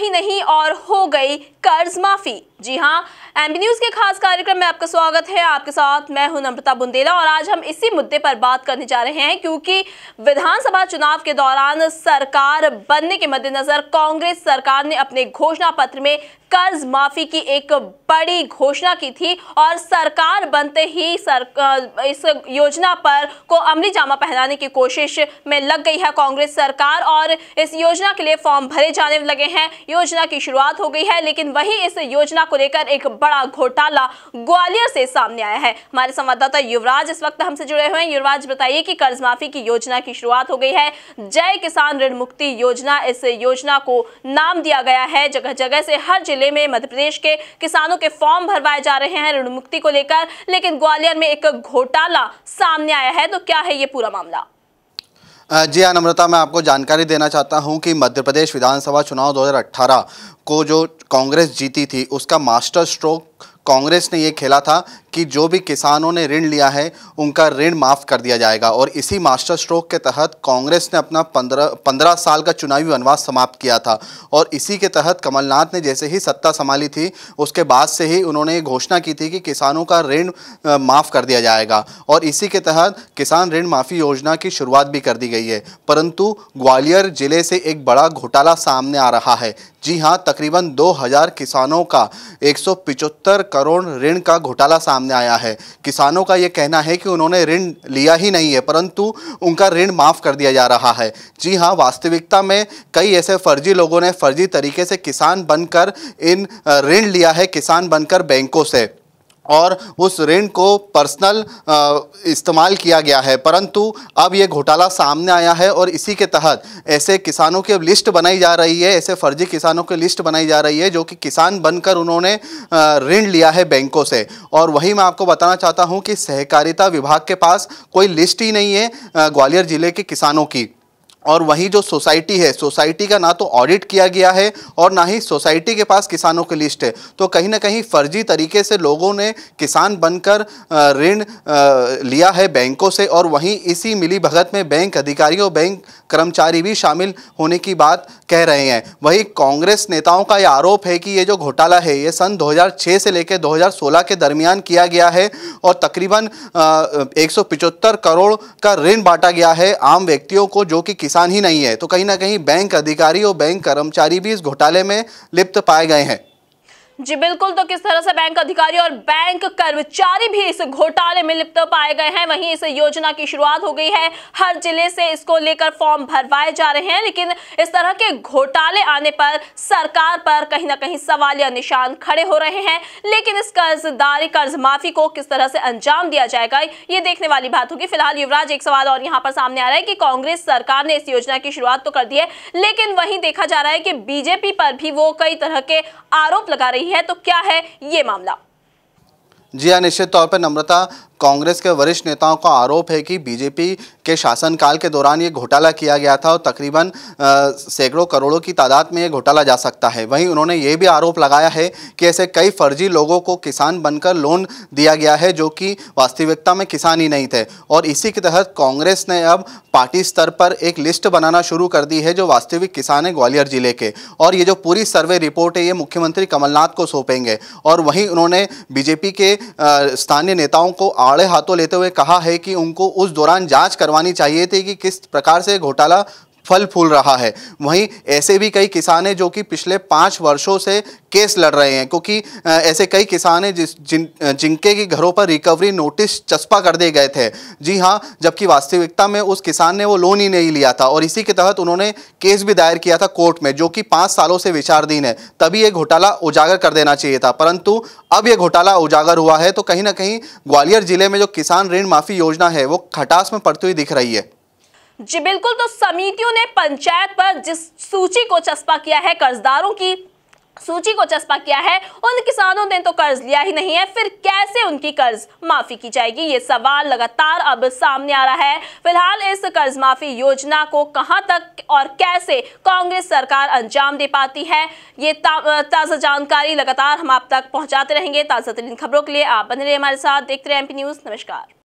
ही नहीं और हो गई कर्ज माफी। जी हां, एमपी न्यूज के खास कार्यक्रम में आपका स्वागत है। आपके साथ मैं हूं नम्रता बुंदेला और आज हम इसी मुद्दे पर बात करने जा रहे हैं क्योंकि विधानसभा चुनाव के दौरान सरकार बनने के मद्देनजर कांग्रेस सरकार ने अपने घोषणा पत्र में कर्ज माफी की एक बड़ी घोषणा की थी और सरकार बनते ही इस योजना पर को अमली जामा पहनाने की कोशिश में लग गई है कांग्रेस सरकार और इस योजना के लिए फॉर्म भरे जाने लगे हैं। योजना की शुरुआत हो गई है, लेकिन वही इस योजना को लेकर एक बड़ा घोटाला ग्वालियर से सामने आया है। हमारे संवाददाता युवराज इस वक्त हमसे जुड़े हुए हैं। युवराज, बताइए कि कर्ज माफी की योजना की शुरुआत हो गई है। जय किसान ऋण मुक्ति योजना, इस योजना को नाम दिया गया है। जगह जगह से हर जिले में मध्य प्रदेश के किसानों के फॉर्म भरवाए जा रहे हैं ऋण मुक्ति को लेकर, लेकिन ग्वालियर में एक घोटाला सामने आया है। तो क्या है ये पूरा मामला? जी हाँ नम्रता, मैं आपको जानकारी देना चाहता हूं कि मध्य प्रदेश विधानसभा चुनाव 2018 को जो कांग्रेस जीती थी उसका मास्टर स्ट्रोक कांग्रेस ने ये खेला था कि जो भी किसानों ने ऋण लिया है उनका ऋण माफ़ कर दिया जाएगा और इसी मास्टर स्ट्रोक के तहत कांग्रेस ने अपना 15 साल का चुनावी वनवास समाप्त किया था। और इसी के तहत कमलनाथ ने जैसे ही सत्ता संभाली थी उसके बाद से ही उन्होंने घोषणा की थी कि किसानों का ऋण माफ़ कर दिया जाएगा और इसी के तहत किसान ऋण माफ़ी योजना की शुरुआत भी कर दी गई है। परंतु ग्वालियर जिले से एक बड़ा घोटाला सामने आ रहा है। जी हाँ, तकरीबन 2000 किसानों का 175 करोड़ ऋण का घोटाला सामने आया है। किसानों का ये कहना है कि उन्होंने ऋण लिया ही नहीं है परंतु उनका ऋण माफ़ कर दिया जा रहा है। जी हाँ, वास्तविकता में कई ऐसे फर्जी लोगों ने फर्जी तरीके से किसान बनकर इन ऋण लिया है, किसान बनकर बैंकों से, और उस ऋण को पर्सनल इस्तेमाल किया गया है। परंतु अब ये घोटाला सामने आया है और इसी के तहत ऐसे किसानों की अब लिस्ट बनाई जा रही है, ऐसे फर्जी किसानों की लिस्ट बनाई जा रही है जो कि किसान बनकर उन्होंने ऋण लिया है बैंकों से। और वही मैं आपको बताना चाहता हूं कि सहकारिता विभाग के पास कोई लिस्ट ही नहीं है ग्वालियर जिले के किसानों की। और वही जो सोसाइटी है, सोसाइटी का ना तो ऑडिट किया गया है और ना ही सोसाइटी के पास किसानों की लिस्ट है। तो कहीं ना कहीं फर्जी तरीके से लोगों ने किसान बनकर ऋण लिया है बैंकों से और वहीं इसी मिली भगत में बैंक अधिकारियों, बैंक कर्मचारी भी शामिल होने की बात कह रहे हैं। वही कांग्रेस नेताओं का यह आरोप है कि ये जो घोटाला है ये सन 2006 से लेकर 2016 के दरमियान किया गया है और तकरीबन 175 करोड़ का ऋण बांटा गया है आम व्यक्तियों को जो कि किसान ही नहीं है। तो कहीं ना कहीं बैंक अधिकारी और बैंक कर्मचारी भी इस घोटाले में लिप्त पाए गए हैं। जी बिल्कुल, तो किस तरह से बैंक अधिकारी और बैंक कर्मचारी भी इस घोटाले में लिप्त पाए गए हैं। वहीं इस योजना की शुरुआत हो गई है, हर जिले से इसको लेकर फॉर्म भरवाए जा रहे हैं, लेकिन इस तरह के घोटाले आने पर सरकार पर कहीं ना कहीं सवालिया निशान खड़े हो रहे हैं। लेकिन इस कर्ज माफी को किस तरह से अंजाम दिया जाएगा ये देखने वाली बात होगी। फिलहाल युवराज, एक सवाल और यहाँ पर सामने आ रहा है कि कांग्रेस सरकार ने इस योजना की शुरुआत तो कर दी है, लेकिन वहीं देखा जा रहा है कि बीजेपी पर भी वो कई तरह के आरोप लगा रही है। तो क्या है ये मामला? जी हाँ, निश्चित तौर पर नम्रता, कांग्रेस के वरिष्ठ नेताओं का आरोप है कि बीजेपी के शासनकाल के दौरान ये घोटाला किया गया था और तकरीबन सैकड़ों करोड़ों की तादाद में ये घोटाला जा सकता है। वहीं उन्होंने ये भी आरोप लगाया है कि ऐसे कई फर्जी लोगों को किसान बनकर लोन दिया गया है जो कि वास्तविकता में किसान ही नहीं थे। और इसी के तहत कांग्रेस ने अब पार्टी स्तर पर एक लिस्ट बनाना शुरू कर दी है जो वास्तविक किसान है ग्वालियर जिले के, और ये जो पूरी सर्वे रिपोर्ट है ये मुख्यमंत्री कमलनाथ को सौंपेंगे। और वहीं उन्होंने बीजेपी के स्थानीय नेताओं को आड़े हाथों लेते हुए कहा है कि उनको उस दौरान जांच करवानी चाहिए थी कि किस प्रकार से घोटाला फल फूल रहा है। वहीं ऐसे भी कई किसान हैं जो कि पिछले 5 वर्षों से केस लड़ रहे हैं क्योंकि ऐसे कई किसान हैं जिनके की घरों पर रिकवरी नोटिस चस्पा कर दिए गए थे। जी हाँ, जबकि वास्तविकता में उस किसान ने वो लोन ही नहीं लिया था और इसी के तहत उन्होंने केस भी दायर किया था कोर्ट में जो कि 5 सालों से विचाराधीन है। तभी ये घोटाला उजागर कर देना चाहिए था, परंतु अब ये घोटाला उजागर हुआ है। तो कहीं ना कहीं ग्वालियर जिले में जो किसान ऋण माफी योजना है वो खटास में पड़ती हुई दिख रही है। जी बिल्कुल, तो समितियों ने पंचायत पर जिस सूची को चस्पा किया है, कर्जदारों की सूची को चस्पा किया है, उन किसानों ने तो कर्ज लिया ही नहीं है, फिर कैसे उनकी कर्ज माफी की जाएगी? ये सवाल लगातार अब सामने आ रहा है। फिलहाल इस कर्ज माफी योजना को कहां तक और कैसे कांग्रेस सरकार अंजाम दे पाती है, ये ताजा जानकारी लगातार हम आप तक पहुंचाते रहेंगे। ताजा तरीन खबरों के लिए आप बने रहिए हमारे साथ, देखते रहिए एमपी न्यूज। नमस्कार।